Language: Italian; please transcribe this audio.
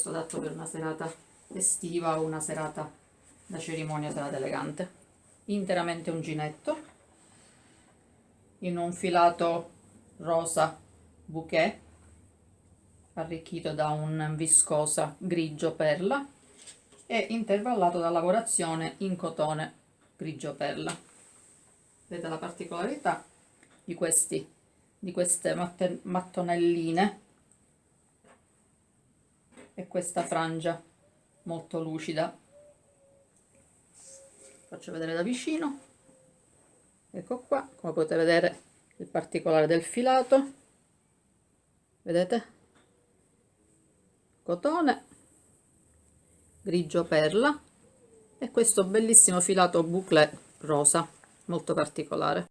questo adatto per una serata estiva o una serata da cerimonia, serata elegante. Interamente uncinetto in un filato rosa bouquet arricchito da un viscosa grigio perla e intervallato da lavorazione in cotone grigio perla. Vedete la particolarità di queste mattonelline e questa frangia molto lucida. Faccio vedere da vicino. Ecco qua, come potete vedere il particolare del filato, vedete? Cotone grigio perla e questo bellissimo filato bouclé rosa molto particolare.